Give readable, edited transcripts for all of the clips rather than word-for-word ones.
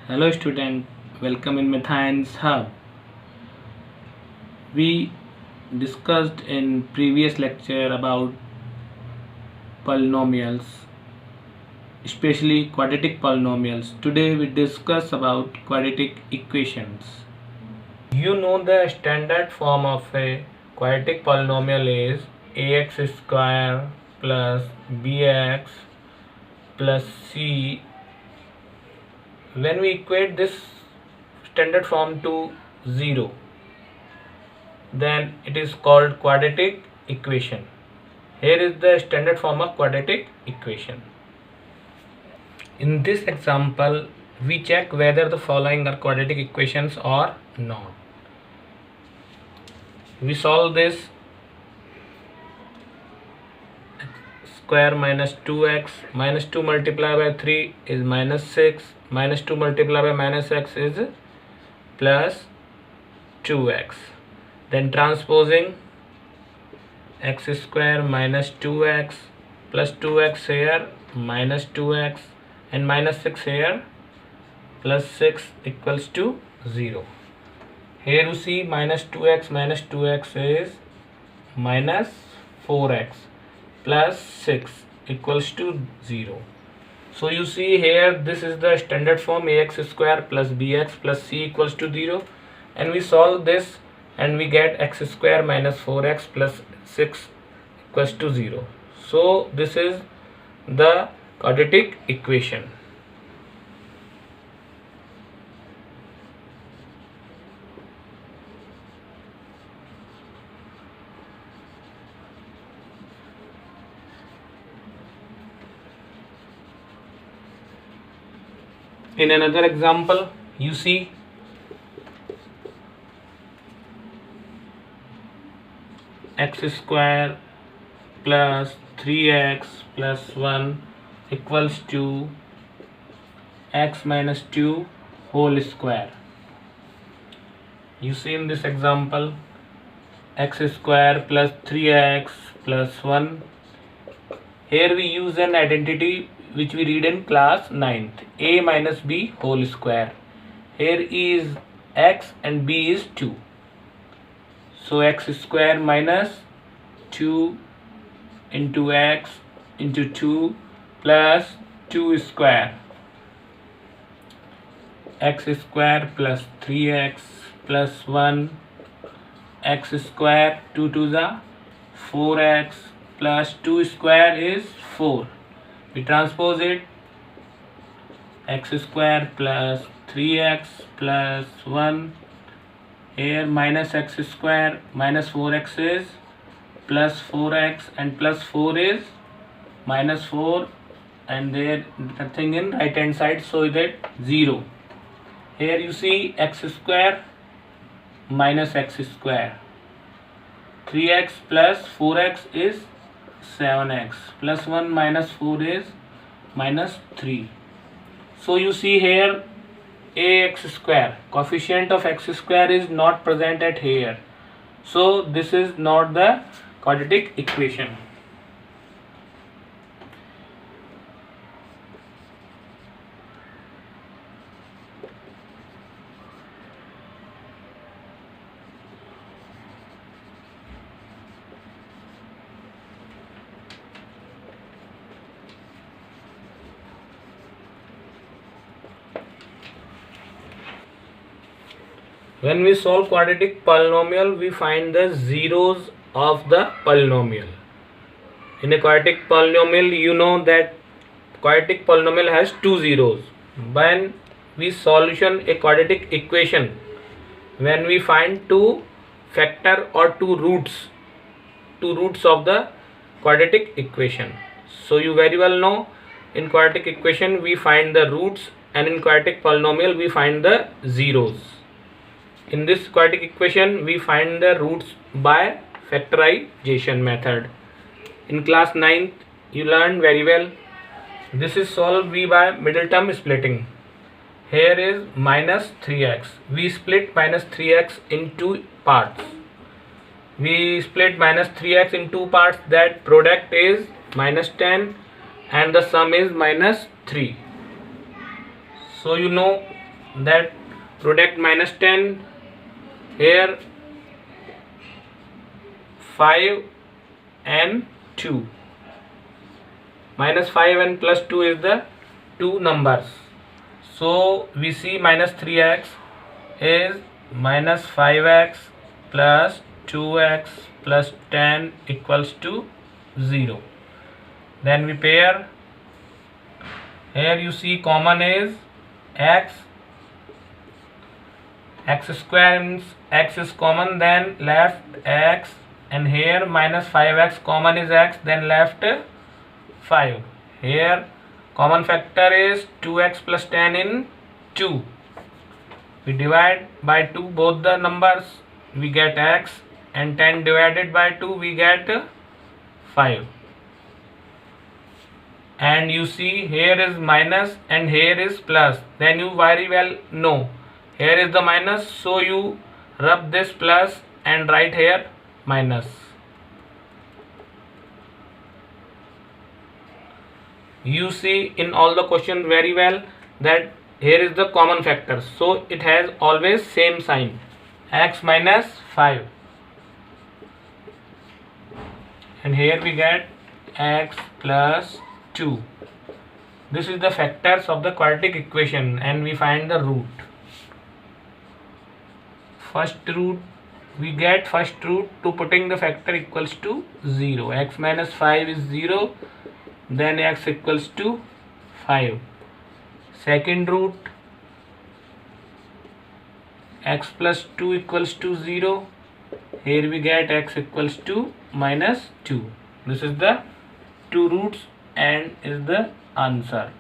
Hello student, welcome in Methion's Hub. We discussed in previous lecture about polynomials, especially quadratic polynomials. Today we discuss about quadratic equations. You know the standard form of a quadratic polynomial is ax square plus bx plus c. When we equate this standard form to 0, then it is called quadratic equation. Here is the standard form of quadratic equation. In this example, we check whether the following are quadratic equations or not. We solve this: square minus 2x minus 2 multiplied by 3 is minus 6, minus 2 multiplied by minus x is plus 2x. Then transposing x square minus 2x plus 2x here minus 2x and minus 6 here plus 6 equals to 0. Here you see minus 2x is minus 4x plus 6 equals to 0. So you see here this is the standard form ax square plus bx plus c equals to 0, and we solve this and we get x square minus 4x plus 6 equals to 0. So this is the quadratic equation. In another example, you see x square plus 3x plus 1 equals to x minus 2 whole square. You see in this example x square plus 3x plus 1. Here we use an identity which we read in class 9th, a minus b whole square. Here is x and b is 2. So x square minus 2 into x into 2 plus 2 square, x square plus 3x plus 1, x square 2 to the 4x plus 2 square is 4. We transpose it, x square plus 3x plus 1, here minus x square minus 4x is plus 4x and plus 4 is minus 4, and there nothing in right hand side, so that 0. Here you see x square minus x square, 3x plus 4x is 7x plus 1 minus 4 is minus 3. So you see here ax square, coefficient of x square is not present at here, so this is not the quadratic equation. When we solve quadratic polynomial, we find the zeros of the polynomial. In a quadratic polynomial, you know that quadratic polynomial has two zeros. When we solution a quadratic equation, when we find two factor or two roots of the quadratic equation. So you very well know in quadratic equation we find the roots, and in quadratic polynomial we find the zeros. In this quadratic equation we find the roots by factorization method. In class 9th you learned very well. This is solved by middle term splitting. Here is minus 3x. We split minus 3x in two parts. We split minus 3x in two parts, that product is minus 10 and the sum is minus 3. So you know that product minus 10, here 5 and 2. Minus 5 and plus 2 is the two numbers. So we see minus 3x is minus 5x plus 2x plus 10 equals to 0. Then we pair. Here you see common is x. X square means x is common, then left x, and here minus 5x common is x, then left 5. Here common factor is 2x plus 10 in 2. We divide by 2 both the numbers, we get x, and 10 divided by 2 we get 5. And you see here is minus and here is plus, then you very well know here is the minus, so you rub this plus and write here minus. You see in all the questions very well that here is the common factor, so it has always same sign, x minus 5, and here we get x plus 2. This is the factors of the quadratic equation, and we find the root. First root, we get first root to putting the factor equals to 0. X minus 5 is 0, then x equals to 5. Second root, x plus 2 equals to 0. Here we get x equals to minus 2. This is the two roots and is the answer.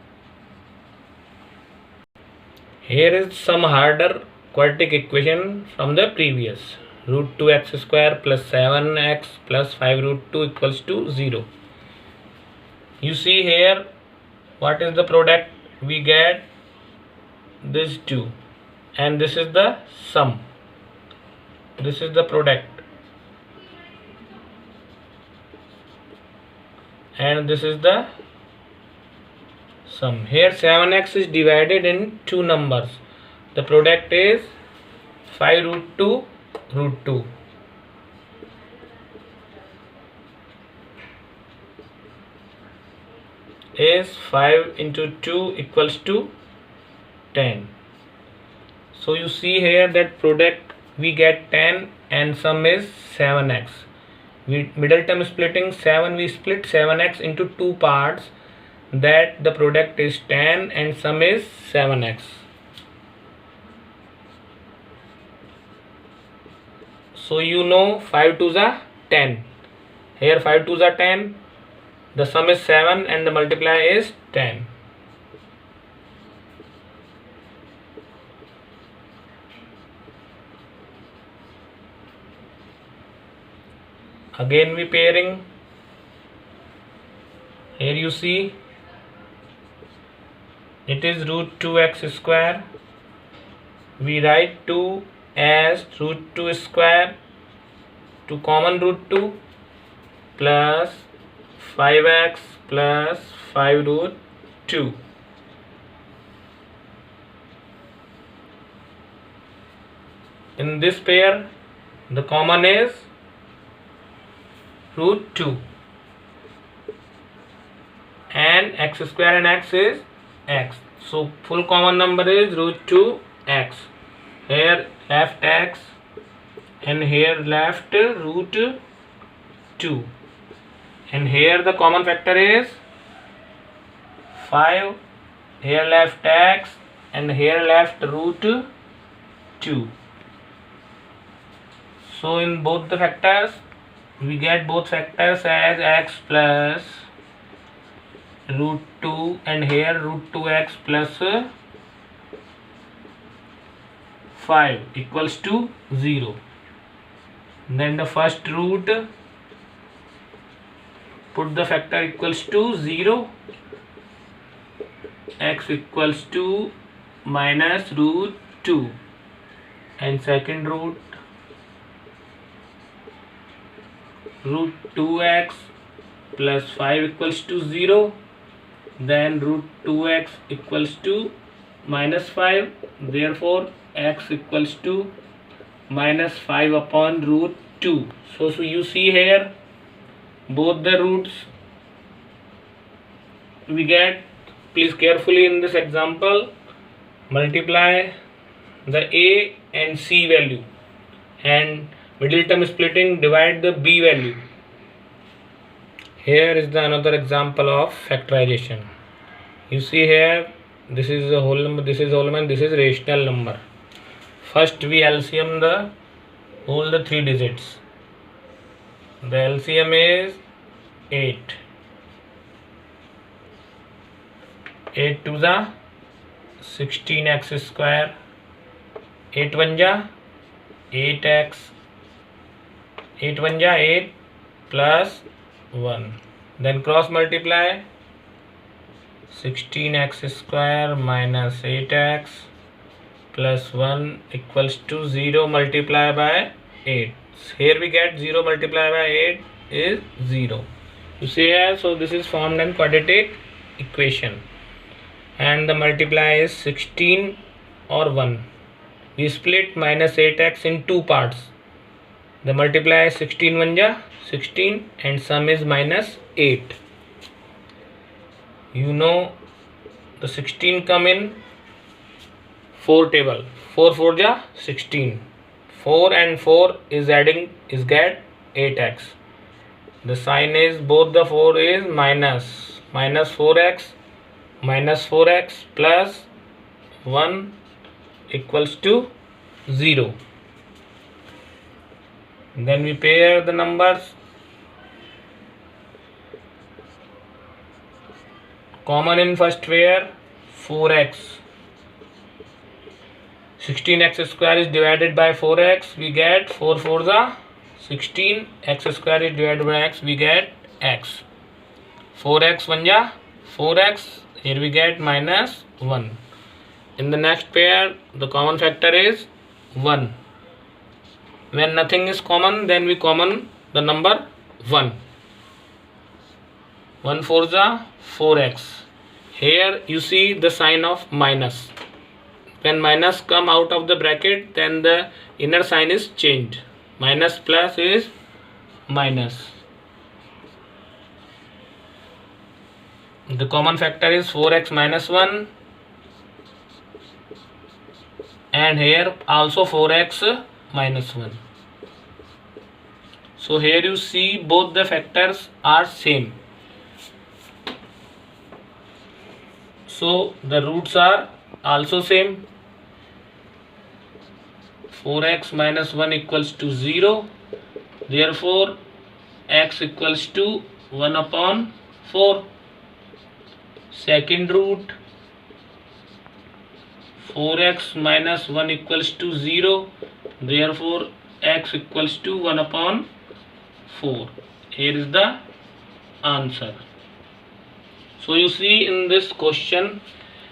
Here is some harder quadratic equation from the previous. Root 2x square plus 7x plus 5 root 2 equals to 0. You see here what is the product? We get this 2, and this is the sum. This is the product, and this is the sum. Here 7x is divided in two numbers. The product is 5 root 2 root 2. Is 5 into 2 equals to 10. So you see here that product we get 10 and sum is 7x. We middle term splitting 7, we split 7x into two parts, that the product is 10 and sum is 7x. So you know 5 2s are 10. Here 5 2s are 10. The sum is 7 and the multiply is 10. Again we pairing. Here you see it is root 2x square. We write 2 as root 2 square to common root 2 plus 5x plus 5 root 2. In this pair the common is root 2, and x square and x is x, so full common number is root 2x. Here left x and here left root 2, and here the common factor is 5. Here left x and here left root 2. So in both the factors we get both factors as x plus root 2, and here root 2x plus 5 equals to 0. Then the first root, put the factor equals to 0, x equals to minus root 2, and second root root 2x plus 5 equals to 0, then root 2x equals to minus 5, therefore x equals to minus 5 upon root 2. So you see here both the roots we get. Please carefully in this example multiply the a and c value, and middle term splitting divide the b value. Here is the another example of factorization. You see here, this is a whole number, this is whole number, and this is rational number. First we LCM the whole the 3 digits. The LCM is 8. 8 to the 16x square. 8 1 ja 8x. 8 1 ja 8 plus 1. Then cross multiply 16x square minus 8x plus 1 equals to 0 multiplied by 8. Here we get 0 multiplied by 8 is 0. You see here, so this is formed in quadratic equation, and the multiply is 16 or 1. We split minus 8x in 2 parts. The multiply is 16 1 ja 16 and sum is minus 8. You know the 16 come in 4 table. 4 4 ja 16. 4 and 4 is adding is get 8x. The sign is both the 4 is minus 4x plus 1 equals to 0. Then we pair the numbers. Common in first pair 4x. 16x square is divided by 4x, we get 4 4 the 16. X square is divided by x, we get x. 4x 1 ja 4x, here we get minus 1. In the next pair the common factor is 1. When nothing is common, then we common the number 1. 1 4 ja 4x. Here you see the sign of minus. When minus come out of the bracket, then the inner sign is changed. Minus plus is minus. The common factor is 4x minus 1, and here also 4x minus 1. So here you see both the factors are same. So the roots are also same. 4x minus 1 equals to 0. Therefore x equals to 1 upon 4. Second root 4x minus 1 equals to 0. Therefore x equals to 1 upon 4. Here is the answer. So you see in this question,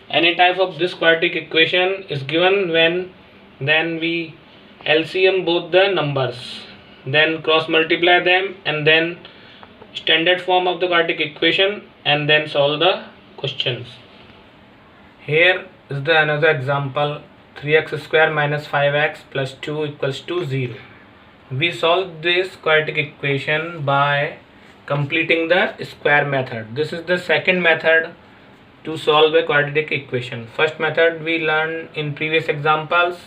any type of this quadratic equation is given when then we LCM both the numbers, then cross multiply them, and then standard form of the quadratic equation, and then solve the questions. Here is the another example. 3x square minus 5x plus 2 equals to 0. We solve this quadratic equation by completing the square method. This is the second method to solve a quadratic equation. First method we learned in previous examples,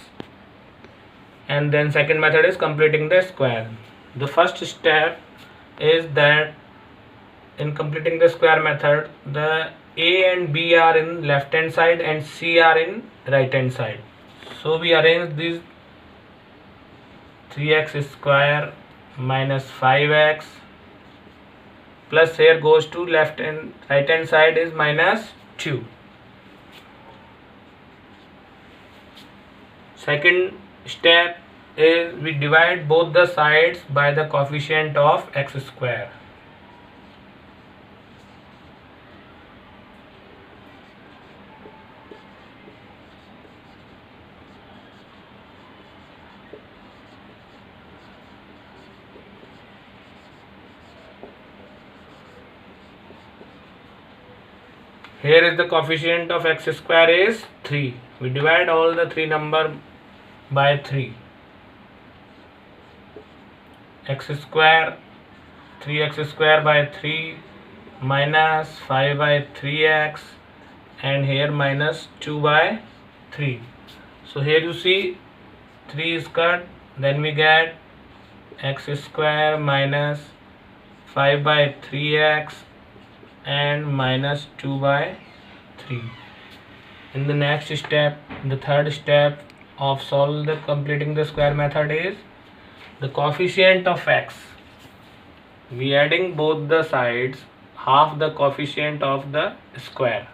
and then second method is completing the square. The first step is that in completing the square method, the a and b are in left hand side and c are in right hand side. So we arrange these 3x square minus 5x plus here goes to left and right hand side is minus 2. Second step is we divide both the sides by the coefficient of x square. Here is the coefficient of x square is 3. We divide all the three number by 3. X square, 3x square by 3 minus 5 by 3x, and here minus 2 by 3. So here you see 3 is cut, then we get x square minus 5 by 3x and minus 2 by 3. In the next step, the third step of completing the square method is the coefficient of x. We adding both the sides half the coefficient of the square.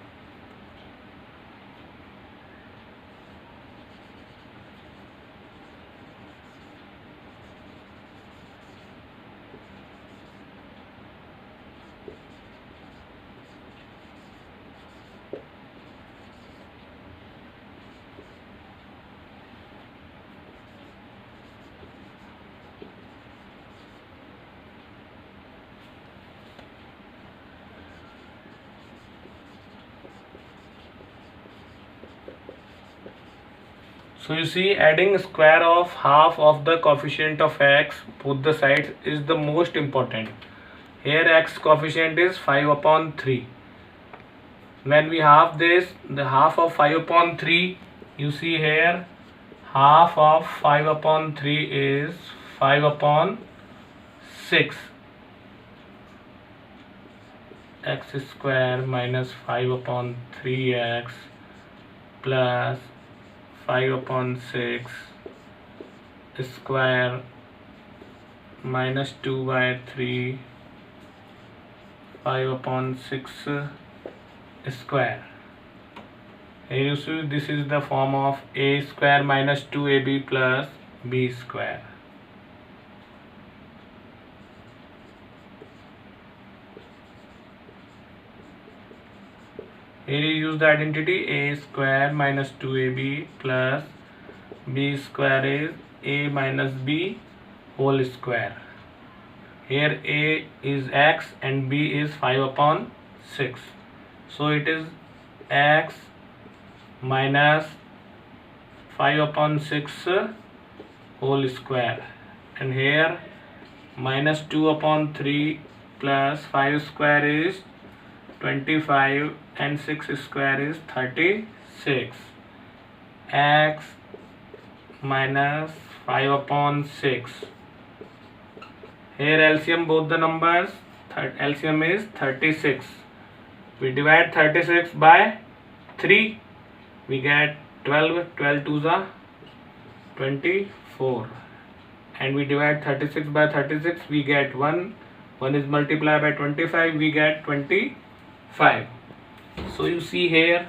So you see, adding square of half of the coefficient of x both the sides is the most important. Here x coefficient is 5 upon 3. When we half this, the half of 5 upon 3, you see here half of 5 upon 3 is 5 upon 6. X square minus 5 upon 3x plus 5 upon 6 square minus 2 by 3 5 upon 6 square. Here you see this is the form of a square minus 2ab plus b square. Here you use the identity a square minus 2ab plus b square is a minus b whole square. Here a is x and b is 5 upon 6. So it is x minus 5 upon 6 whole square. And here minus 2 upon 3 plus 5 square is 25 and 6 square is 36. X minus 5 upon 6. Here LCM both the numbers, LCM is 36. We divide 36 by 3, we get 12, 12 to the 24. And we divide 36 by 36, we get 1. 1 is multiplied by 25, we get 25. So you see here,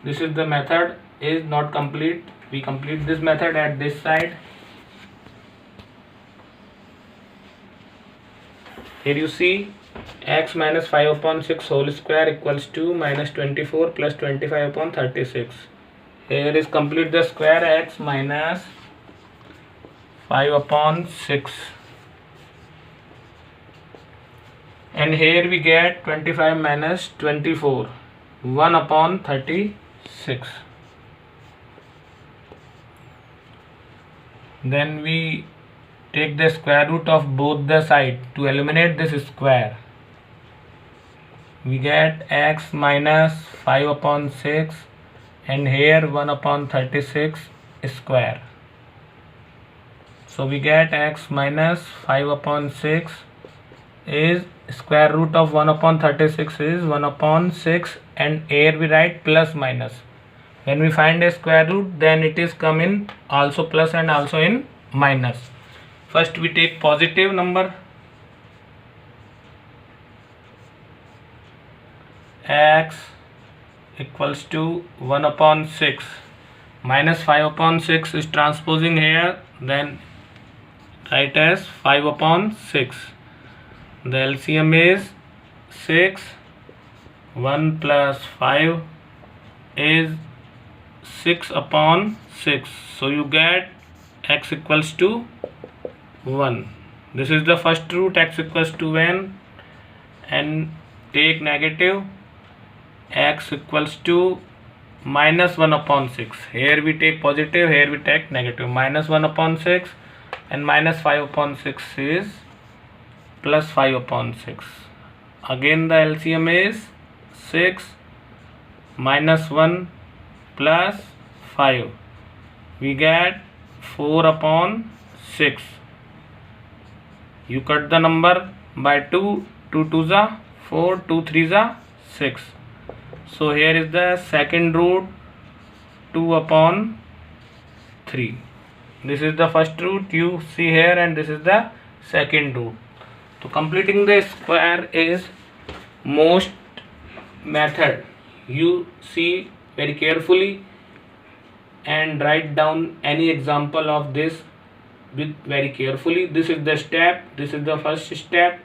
this is the method is not complete. We complete this method at this side. Here you see x minus 5 upon 6 whole square equals to minus 24 plus 25 upon 36. Here is complete the square x minus 5 upon 6. And here we get 25 minus 24, 1 upon 36. Then we take the square root of both the sides to eliminate this square. We get x minus 5 upon 6 and here 1 upon 36 square. So we get x minus 5 upon 6 is square root of 1 upon 36 is 1 upon 6, and here we write plus minus. When we find a square root, then it is come in also plus and also in minus. First we take positive number. X equals to 1 upon 6 minus 5 upon 6 is transposing here, then write as 5 upon 6. The LCM is 6. 1 plus 5 is 6 upon 6. So you get x equals to 1. This is the first root, x equals to 1, and take negative. X equals to minus 1 upon 6. Here we take positive, here we take negative. Minus 1 upon 6 and minus 5 upon 6 is plus 5 upon 6. Again the LCM is 6 minus 1 plus 5. We get 4 upon 6. You cut the number by 2. 2 2s are 4, 2 3s are 6. So here is the second root, 2 upon 3. This is the first root you see here, and this is the second root. So completing the square is most method. You see very carefully and write down any example of this with very carefully. This is the step. This is the first step.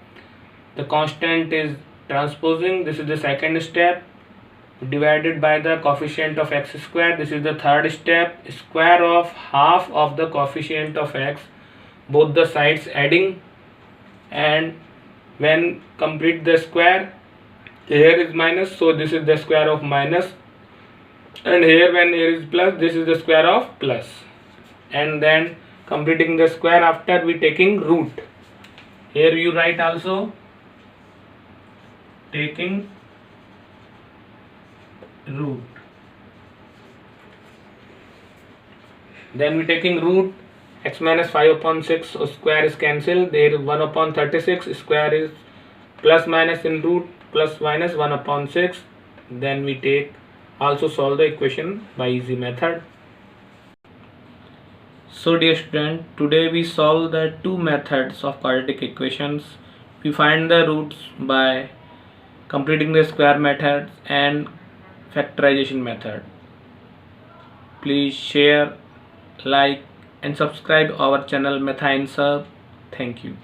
The constant is transposing. This is the second step, divided by the coefficient of x square. This is the third step, square of half of the coefficient of x, both the sides adding. And when complete the square, here is minus, so this is the square of minus, and here when here is plus, this is the square of plus. And then completing the square after we taking root. Here you write also taking root. Then we taking root. X minus 5 upon 6, so square is cancelled. There is 1 upon 36, square is plus minus in root, plus minus 1 upon 6. Then we take also solve the equation by easy method. So dear student, today we solve the two methods of quadratic equations. We find the roots by completing the square method and factorization method. Please share, like and subscribe our channel Math Answer. Thank you.